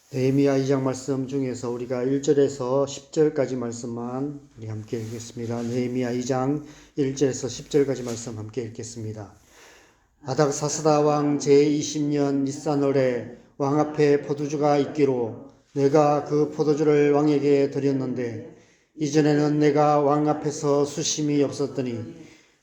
느헤미야 2장 말씀 중에서 우리가 1절에서 10절까지 말씀만 우리 함께 읽겠습니다. 느헤미야 2장 1절에서 10절까지 말씀 함께 읽겠습니다. 아닥사스다 왕 제20년 니산월에 왕 앞에 포도주가 있기로 내가 그 포도주를 왕에게 드렸는데 이전에는 내가 왕 앞에서 수심이 없었더니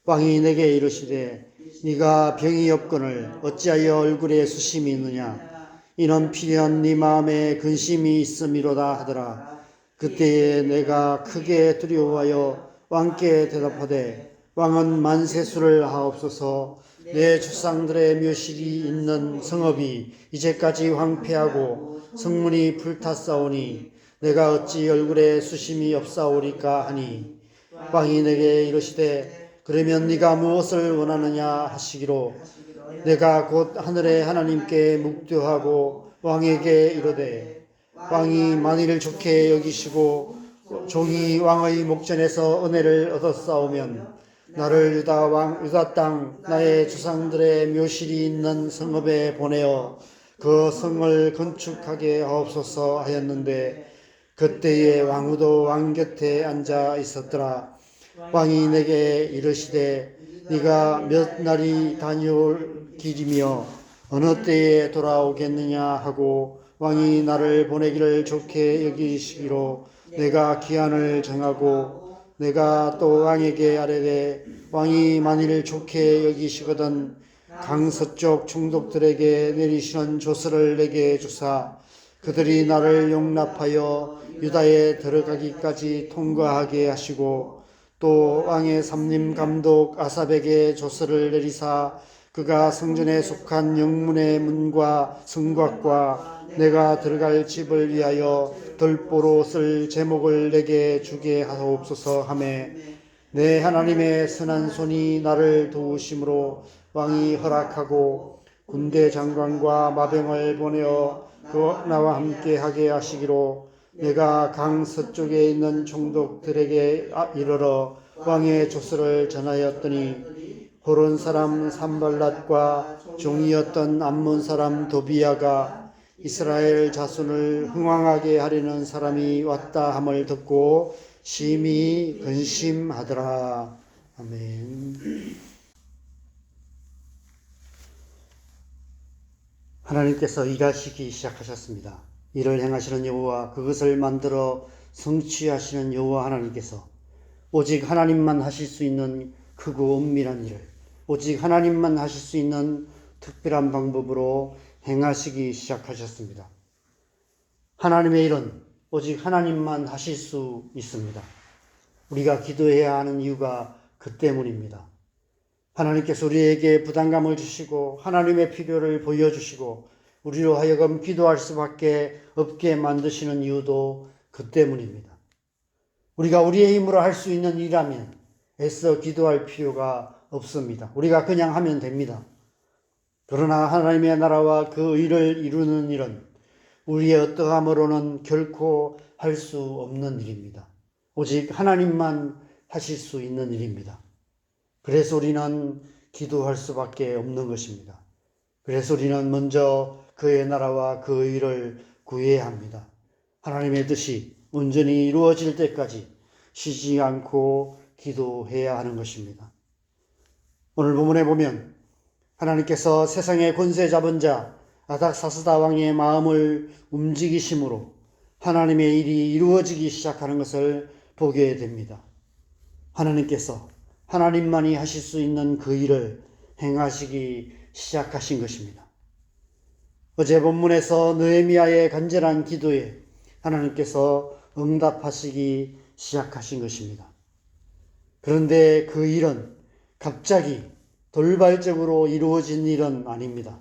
왕이 내게 이르시되 네가 병이 없거늘 어찌하여 얼굴에 수심이 있느냐 이는 필연 네 마음에 근심이 있음이로다 하더라. 그때에 내가 크게 두려워하여 왕께 대답하되 왕은 만세수를 하옵소서. 내 조상들의 묘실이 있는 성읍이 이제까지 황폐하고 성문이 불탔사오니 내가 어찌 얼굴에 수심이 없사오리까 하니 왕이 내게 이르시되 그러면 네가 무엇을 원하느냐 하시기로 내가 곧 하늘의 하나님께 묵두하고 왕에게 이르되 왕이 만일을 좋게 여기시고 종이 왕의 목전에서 은혜를 얻었사오면 나를 유다 땅 나의 조상들의 묘실이 있는 성읍에 보내어 그 성을 건축하게 하옵소서 하였는데 그때에 왕후도 왕 곁에 앉아 있었더라. 왕이 내게 이르시되 네가 몇 날이 다녀올 길이며 어느 때에 돌아오겠느냐 하고 왕이 나를 보내기를 좋게 여기시기로 내가 기한을 정하고 내가 또 왕에게 아뢰되 왕이 만일 좋게 여기시거든 강서쪽 총독들에게 내리시는 조서를 내게 주사 그들이 나를 용납하여 유다에 들어가기까지 통과하게 하시고 또 왕의 삼림 감독 아삽에게 조서를 내리사 그가 성전에 속한 영문의 문과 성곽과 내가 들어갈 집을 위하여 들보로 쓸 제목을 내게 주게 하옵소서 하매 내 하나님의 선한 손이 나를 도우심으로 왕이 허락하고 군대 장관과 마병을 보내어 나와 함께 하게 하시기로 내가 강 서쪽에 있는 총독들에게 이르러 왕의 조서를 전하였더니 호론 사람 산발랏과 종이었던 암몬 사람 도비야가 이스라엘 자손을 흥왕하게 하려는 사람이 왔다 함을 듣고 심히 근심하더라. 아멘. 하나님께서 일하시기 시작하셨습니다. 일을 행하시는 여호와 그것을 만들어 성취하시는 여호와 하나님께서 오직 하나님만 하실 수 있는 크고 은밀한 일을 오직 하나님만 하실 수 있는 특별한 방법으로 행하시기 시작하셨습니다. 하나님의 일은 오직 하나님만 하실 수 있습니다. 우리가 기도해야 하는 이유가 그 때문입니다. 하나님께서 우리에게 부담감을 주시고 하나님의 필요를 보여주시고 우리로 하여금 기도할 수밖에 없게 만드시는 이유도 그 때문입니다. 우리가 우리의 힘으로 할 수 있는 일이라면 애써 기도할 필요가 없습니다. 우리가 그냥 하면 됩니다. 그러나 하나님의 나라와 그 의를 이루는 일은 우리의 어떠함으로는 결코 할 수 없는 일입니다. 오직 하나님만 하실 수 있는 일입니다. 그래서 우리는 기도할 수밖에 없는 것입니다. 그래서 우리는 먼저 그의 나라와 그 의를 구해야 합니다. 하나님의 뜻이 온전히 이루어질 때까지 쉬지 않고 기도해야 하는 것입니다. 오늘 본문에 보면 하나님께서 세상의 권세 잡은 자 아닥사스다 왕의 마음을 움직이심으로 하나님의 일이 이루어지기 시작하는 것을 보게 됩니다. 하나님께서 하나님만이 하실 수 있는 그 일을 행하시기 시작하신 것입니다. 어제 본문에서 느헤미야의 간절한 기도에 하나님께서 응답하시기 시작하신 것입니다. 그런데 그 일은 갑자기 돌발적으로 이루어진 일은 아닙니다.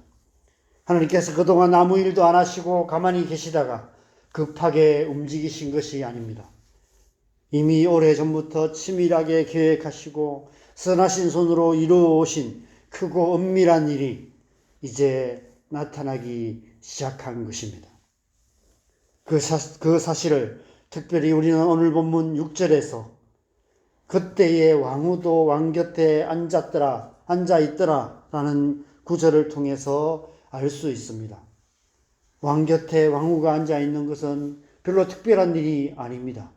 하나님께서 그동안 아무 일도 안 하시고 가만히 계시다가 급하게 움직이신 것이 아닙니다. 이미 오래전부터 치밀하게 계획하시고 선하신 손으로 이루어오신 크고 은밀한 일이 이제 나타나기 시작한 것입니다. 그 사실을 특별히 우리는 오늘 본문 6절에서 그때에 왕후도 왕 곁에 앉아 있더라 라는 구절을 통해서 알 수 있습니다. 왕 곁에 왕후가 앉아 있는 것은 별로 특별한 일이 아닙니다.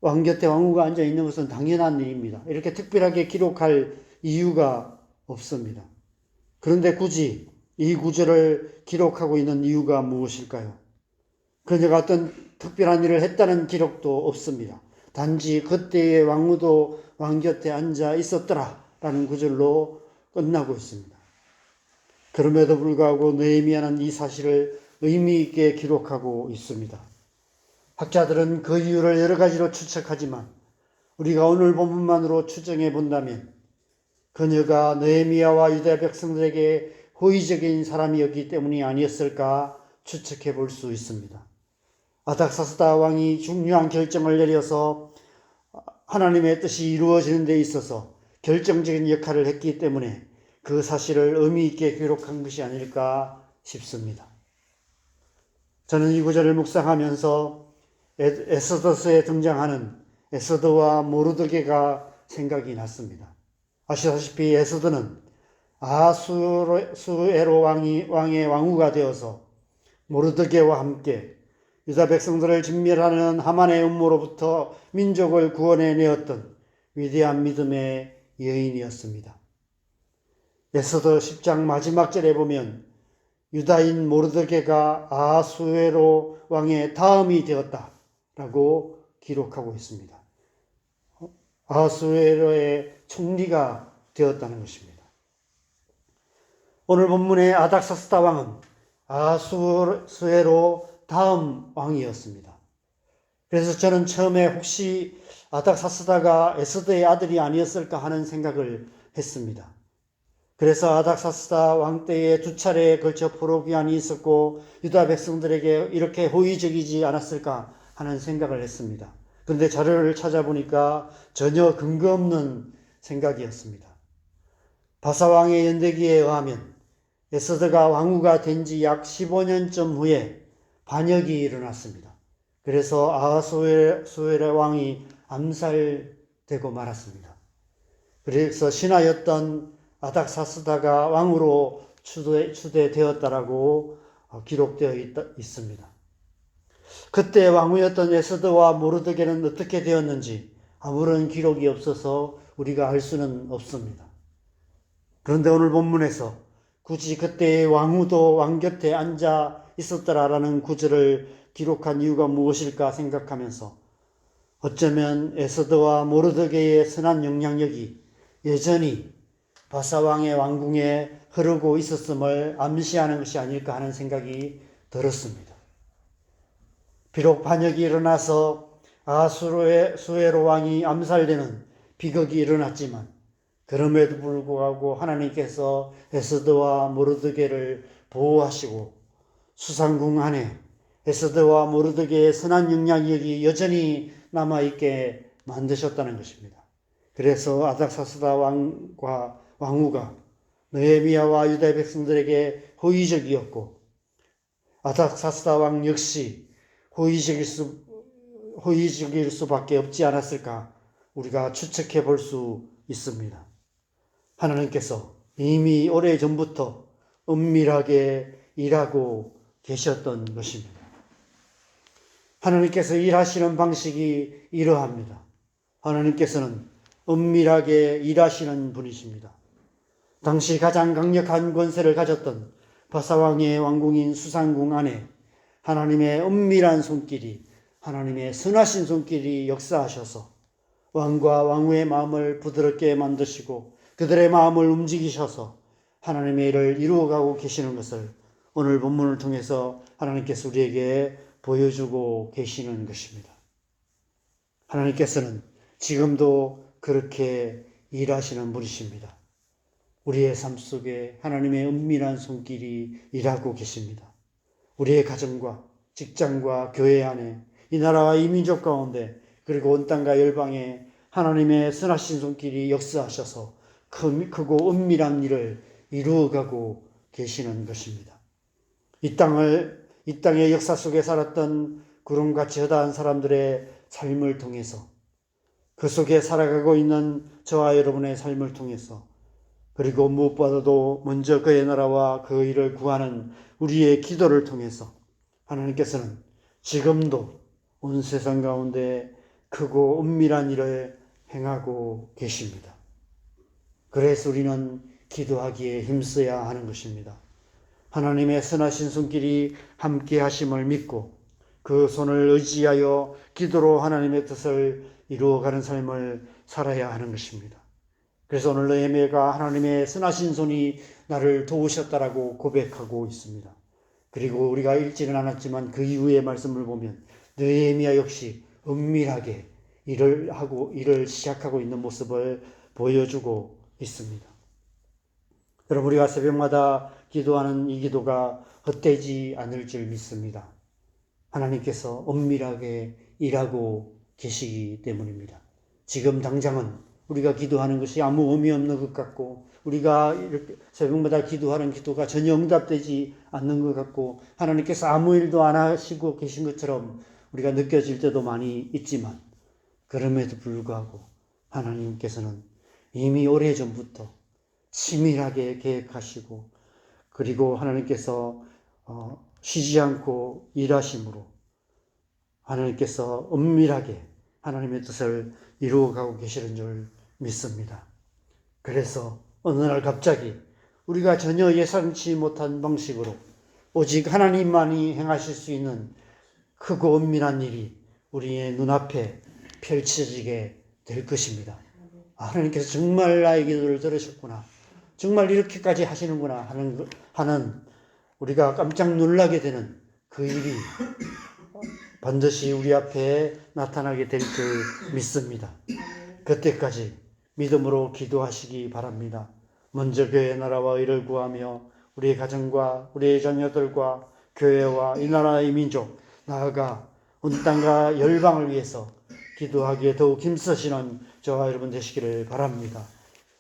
왕 곁에 왕후가 앉아 있는 것은 당연한 일입니다. 이렇게 특별하게 기록할 이유가 없습니다. 그런데 굳이 이 구절을 기록하고 있는 이유가 무엇일까요? 그녀가 어떤 특별한 일을 했다는 기록도 없습니다. 단지 그때의 왕후도 왕 곁에 앉아 있었더라 라는 구절로 끝나고 있습니다. 그럼에도 불구하고 느헤미야는 이 사실을 의미 있게 기록하고 있습니다. 학자들은 그 이유를 여러 가지로 추측하지만 우리가 오늘 본문만으로 추정해 본다면 그녀가 느헤미야와 유다 백성들에게 호의적인 사람이었기 때문이 아니었을까 추측해 볼 수 있습니다. 아닥사스다 왕이 중요한 결정을 내려서 하나님의 뜻이 이루어지는 데 있어서 결정적인 역할을 했기 때문에 그 사실을 의미 있게 기록한 것이 아닐까 싶습니다. 저는 이 구절을 묵상하면서 에스더서에 등장하는 에스더와 모르드게가 생각이 났습니다. 아시다시피 에스더는 아하수에로 왕의 왕후가 되어서 모르드게와 함께 유다 백성들을 진멸하는 하만의 음모로부터 민족을 구원해내었던 위대한 믿음의 여인이었습니다. 에스더 10장 마지막 절에 보면 유다인 모르드게가 아하수에로 왕의 다음이 되었다라고 기록하고 있습니다. 아하수에로의 총리가 되었다는 것입니다. 오늘 본문의 아닥사스다 왕은 아하수에로 다음 왕이었습니다. 그래서 저는 처음에 혹시 아닥사스다가 에스더의 아들이 아니었을까 하는 생각을 했습니다. 그래서 아닥사스다 왕 때에 두 차례에 걸쳐 포로기한이 있었고 유다 백성들에게 이렇게 호의적이지 않았을까 하는 생각을 했습니다. 그런데 자료를 찾아보니까 전혀 근거 없는 생각이었습니다. 바사왕의 연대기에 의하면 에스더가 왕후가 된 지 약 15년쯤 후에 반역이 일어났습니다. 그래서 아하수에로 왕이 암살되고 말았습니다. 그래서 신하였던 아닥사스다가 왕으로 추대되었다라고 기록되어 있습니다. 그때 왕후였던 에스더와 모르드게는 어떻게 되었는지 아무런 기록이 없어서 우리가 알 수는 없습니다. 그런데 오늘 본문에서 굳이 그때의 왕후도 왕 곁에 앉아 있었더라라는 구절을 기록한 이유가 무엇일까 생각하면서 어쩌면 에스더와 모르드게의 선한 영향력이 여전히 바사왕의 왕궁에 흐르고 있었음을 암시하는 것이 아닐까 하는 생각이 들었습니다. 비록 반역이 일어나서 아하수에로 왕이 암살되는 비극이 일어났지만 그럼에도 불구하고 하나님께서 에스더와 모르드게를 보호하시고 수상궁 안에 에스더와 모르드게의 선한 영향력이 여전히 남아있게 만드셨다는 것입니다. 그래서 아닥사스다 왕후가 느헤미야와 유다 백성들에게 호의적이었고 아닥사스다 왕 역시 호의적일 수밖에 없지 않았을까 우리가 추측해 볼 수 있습니다. 하나님께서 이미 오래전부터 은밀하게 일하고 계셨던 것입니다. 하나님께서 일하시는 방식이 이러합니다. 하나님께서는 은밀하게 일하시는 분이십니다. 당시 가장 강력한 권세를 가졌던 바사왕의 왕궁인 수상궁 안에 하나님의 은밀한 손길이, 하나님의 선하신 손길이 역사하셔서 왕과 왕후의 마음을 부드럽게 만드시고 그들의 마음을 움직이셔서 하나님의 일을 이루어가고 계시는 것을 오늘 본문을 통해서 하나님께서 우리에게 보여주고 계시는 것입니다. 하나님께서는 지금도 그렇게 일하시는 분이십니다. 우리의 삶 속에 하나님의 은밀한 손길이 일하고 계십니다. 우리의 가정과 직장과 교회 안에 이 나라와 이 민족 가운데 그리고 온 땅과 열방에 하나님의 선하신 손길이 역사하셔서 크고 은밀한 일을 이루어가고 계시는 것입니다. 이 땅의 역사 속에 살았던 구름같이 허다한 사람들의 삶을 통해서 그 속에 살아가고 있는 저와 여러분의 삶을 통해서 그리고 무엇보다도 먼저 그의 나라와 그 일을 구하는 우리의 기도를 통해서 하나님께서는 지금도 온 세상 가운데 크고 은밀한 일을 행하고 계십니다. 그래서 우리는 기도하기에 힘써야 하는 것입니다. 하나님의 선하신 손길이 함께 하심을 믿고 그 손을 의지하여 기도로 하나님의 뜻을 이루어가는 삶을 살아야 하는 것입니다. 그래서 오늘 느헤미야가 하나님의 선하신 손이 나를 도우셨다라고 고백하고 있습니다. 그리고 우리가 읽지는 않았지만 그 이후의 말씀을 보면 느헤미야 역시 은밀하게 일을 시작하고 있는 모습을 보여주고 있습니다. 여러분, 우리가 새벽마다 기도하는 이 기도가 헛되지 않을 줄 믿습니다. 하나님께서 은밀하게 일하고 계시기 때문입니다. 지금 당장은 우리가 기도하는 것이 아무 의미 없는 것 같고, 우리가 이렇게 새벽마다 기도하는 기도가 전혀 응답되지 않는 것 같고, 하나님께서 아무 일도 안 하시고 계신 것처럼 우리가 느껴질 때도 많이 있지만, 그럼에도 불구하고 하나님께서는 이미 오래전부터 치밀하게 계획하시고, 그리고 하나님께서 쉬지 않고 일하심으로 하나님께서 은밀하게 하나님의 뜻을 이루어가고 계시는 줄 믿습니다. 그래서 어느 날 갑자기 우리가 전혀 예상치 못한 방식으로 오직 하나님만이 행하실 수 있는 크고 은밀한 일이 우리의 눈앞에 펼쳐지게 될 것입니다. 하나님께서 정말 나의 기도를 들으셨구나, 정말 이렇게까지 하시는구나 하는 우리가 깜짝 놀라게 되는 그 일이 반드시 우리 앞에 나타나게 될 줄 믿습니다. 그때까지 믿음으로 기도하시기 바랍니다. 먼저 교회의 나라와 의를 구하며 우리의 가정과 우리의 자녀들과 교회와 이 나라의 민족, 나아가 온 땅과 열방을 위해서 기도하기에 더욱 힘쓰시는 저와 여러분 되시기를 바랍니다.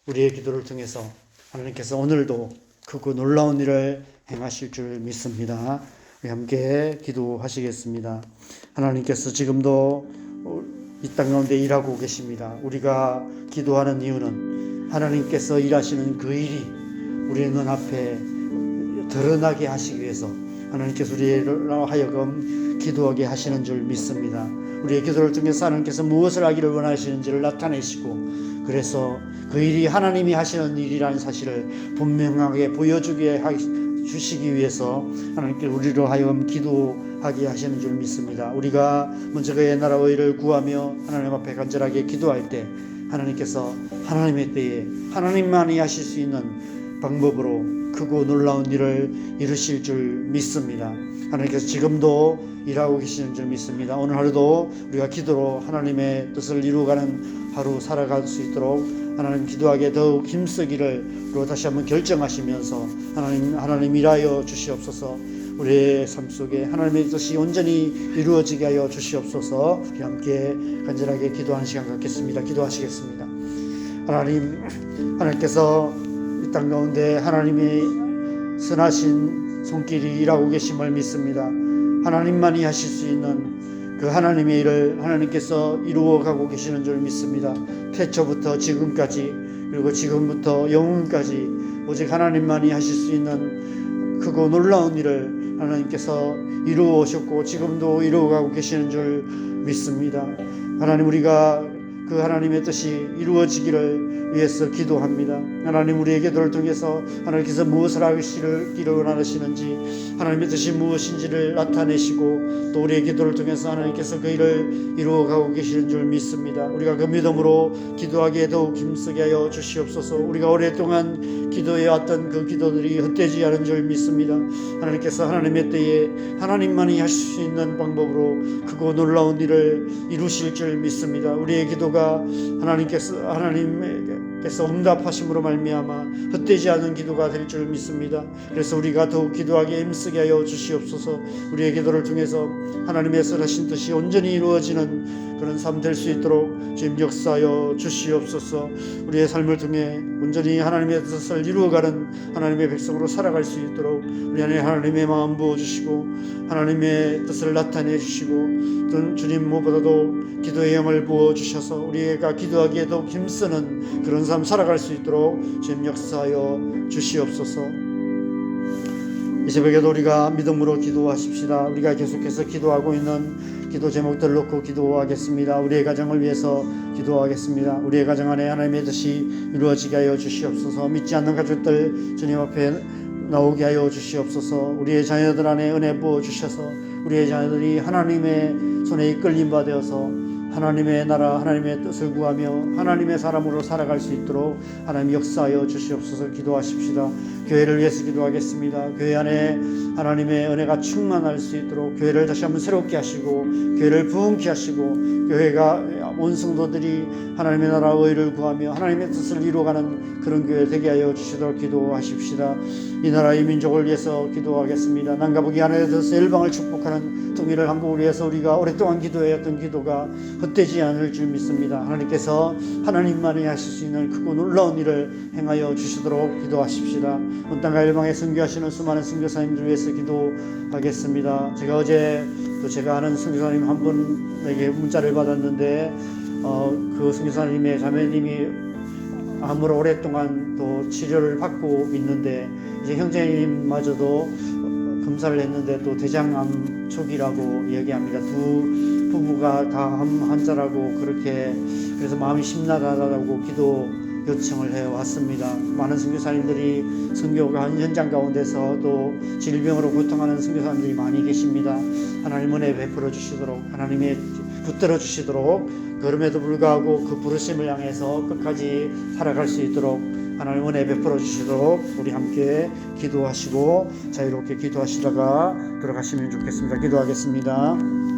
우리의 기도를 통해서 하나님께서 오늘도 크고 놀라운 일을 행하실 줄 믿습니다. 우리 함께 기도하시겠습니다. 하나님께서 지금도 이 땅 가운데 일하고 계십니다. 우리가 기도하는 이유는 하나님께서 일하시는 그 일이 우리의 눈앞에 드러나게 하시기 위해서 하나님께서 우리로 하여금 기도하게 하시는 줄 믿습니다. 우리의 기도를 통해서 하나님께서 무엇을 하기를 원하시는지를 나타내시고, 그래서 그 일이 하나님이 하시는 일이라는 사실을 분명하게 보여주게 주시기 위해서 하나님께 우리로 하여금 기도하게 하시는 줄 믿습니다. 우리가 먼저 그의 나라와 의를 구하며 하나님 앞에 간절하게 기도할 때 하나님께서 하나님의 때에 하나님만이 하실 수 있는 방법으로 크고 놀라운 일을 이루실 줄 믿습니다. 하나님께서 지금도 일하고 계시는 줄 믿습니다. 오늘 하루도 우리가 기도로 하나님의 뜻을 이루어가는 하루 살아갈 수 있도록 하나님 기도하기에 더욱 힘쓰기를 다시 한번 결정하시면서 하나님 일하여 주시옵소서. 우리의 삶 속에 하나님의 뜻이 온전히 이루어지게 하여 주시옵소서. 함께 간절하게 기도하는 시간 갖겠습니다. 기도하시겠습니다. 하나님께서 이 땅 가운데 하나님의 선하신 손길이 일하고 계심을 믿습니다. 하나님만이 하실 수 있는 그 하나님의 일을 하나님께서 이루어가고 계시는 줄 믿습니다. 태초부터 지금까지, 그리고 지금부터 영원까지 오직 하나님만이 하실 수 있는 크고 놀라운 일을 하나님께서 이루어 오셨고 지금도 이루어가고 계시는 줄 믿습니다. 하나님, 우리가 그 하나님의 뜻이 이루어지기를 위해서 기도합니다. 하나님, 우리의 기도를 통해서 하나님께서 무엇을 하시기를 원하시는지, 하나님의 뜻이 무엇인지를 나타내시고, 또 우리의 기도를 통해서 하나님께서 그 일을 이루어가고 계시는 줄 믿습니다. 우리가 그 믿음으로 기도하기에 더욱 힘쓰게 하여 주시옵소서. 우리가 오랫동안 기도해왔던 그 기도들이 헛되지 않은 줄 믿습니다. 하나님께서 하나님의 때에 하나님만이 하실 수 있는 방법으로 크고 놀라운 일을 이루실 줄 믿습니다. 우리의 기도가 하나님께서 응답하심으로 말미암아 헛되지 않은 기도가 될 줄 믿습니다. 그래서 우리가 더욱 기도하기에 힘쓰게 하여 주시옵소서. 우리의 기도를 통해서 하나님의 선하신 뜻이 온전히 이루어지는 그런 삶 될 수 있도록 주님 역사하여 주시옵소서. 우리의 삶을 통해 온전히 하나님의 뜻을 이루어가는 하나님의 백성으로 살아갈 수 있도록 우리 안에 하나님의 마음 부어주시고 하나님의 뜻을 나타내 주시고, 주님 무엇보다도 기도의 영을 부어주셔서 우리가 기도하기에 더욱 힘쓰는 그런 삶 살아갈 수 있도록 주님 역사하여 주시옵소서. 이 새벽에도 우리가 믿음으로 기도하십시다. 우리가 계속해서 기도하고 있는 기도 제목들 놓고 기도하겠습니다. 우리의 가정을 위해서 기도하겠습니다. 우리의 가정 안에 하나님의 뜻이 이루어지게 하여 주시옵소서. 믿지 않는 가족들 주님 앞에 나오게 하여 주시옵소서. 우리의 자녀들 안에 은혜 부어 주셔서 우리의 자녀들이 하나님의 손에 이끌림 받아서 하나님의 나라 하나님의 뜻을 구하며 하나님의 사람으로 살아갈 수 있도록 하나님 역사하여 주시옵소서. 기도하십시다. 교회를 위해서 기도하겠습니다. 교회 안에 하나님의 은혜가 충만할 수 있도록 교회를 다시 한번 새롭게 하시고 교회를 부흥케 하시고 교회가 온 성도들이 하나님의 나라 의를 구하며 하나님의 뜻을 이루어가는 그런 교회 되게 하여 주시도록 기도하십시다. 이 나라 이 민족을 위해서 기도하겠습니다. 남과 북이 하나에 들어서 열방을 축복하는 통일을 한국을 위해서 우리가 오랫동안 기도해왔던 기도가 헛되지 않을 줄 믿습니다. 하나님께서 하나님만이 하실 수 있는 크고 놀라운 일을 행하여 주시도록 기도하십시다. 온 땅과 열방에 선교하시는 수많은 선교사님들 위해서 기도하겠습니다. 제가 어제 또 제가 아는 선교사님 한 분에게 문자를 받았는데 그 선교사님의 자매님이 암으로 오랫동안 또 치료를 받고 있는데 이제 형제님마저도 검사를 했는데 또 대장암 초기라고 이야기합니다. 두 부부가 다 암 환자라고 그렇게 그래서 마음이 심란하다고 기도 요청을 해왔습니다. 많은 선교사님들이 선교가 현장 가운데서 또 질병으로 고통하는 선교사님들이 많이 계십니다. 하나님 은혜 베풀어 주시도록 하나님의 붙들어 주시도록 그럼에도 불구하고 그 부르심을 향해서 끝까지 살아갈 수 있도록 하나님 은혜 베풀어 주시도록 우리 함께 기도하시고 자유롭게 기도하시다가 들어가시면 좋겠습니다. 기도하겠습니다.